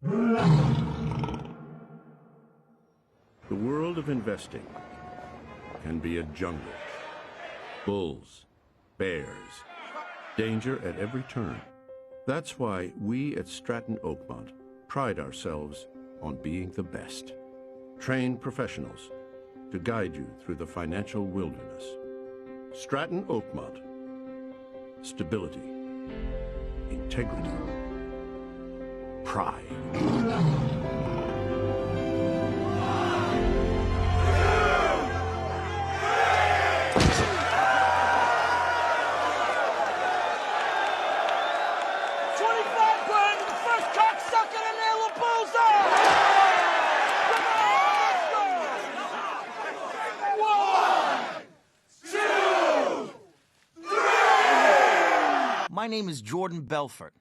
The world of investing can be a jungle. Bulls, bears, danger at every turn. That's why we at Stratton Oakmont pride ourselves on being the best. Trained professionals to guide you through the financial wilderness. Stratton Oakmont. Stability, integrity, pride. My name is Jordan Belfort.